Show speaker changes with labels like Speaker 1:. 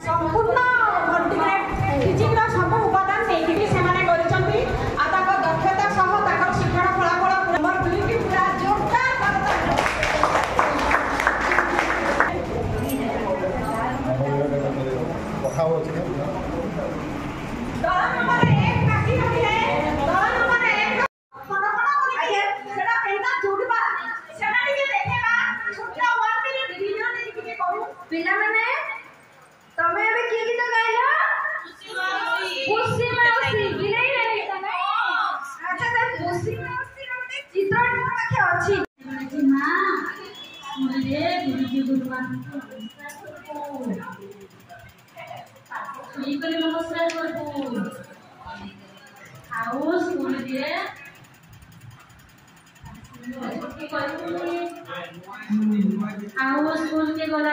Speaker 1: संपूर्ण भर्टिग्रेड टीचिंग रा सब उपादान नेकी से माने गरिचंती आ ताको दक्षता सह ताको शिक्षण फलाफल नंबर 2 की पूरा जोरदार करता
Speaker 2: कथा होछ
Speaker 1: दल नंबर 1 बाकी रहिए दल नंबर 1 फटाफट करिए सेटा पेंटा जोड़बा सेटा टिके देखेबा छोटा 1 मिनिट वीडियो टिके करू पिला माने तमे अबे की गीत गाइला खुशी मौसी गिनै रे तमे अच्छा त खुशी मौसी रो एक चित्र पाखे अछि मां सुरे गुरुजी गुरुमान सुई करे नमस्कार करबो आओ स्कूल रे की करबो आओ स्कूल के गला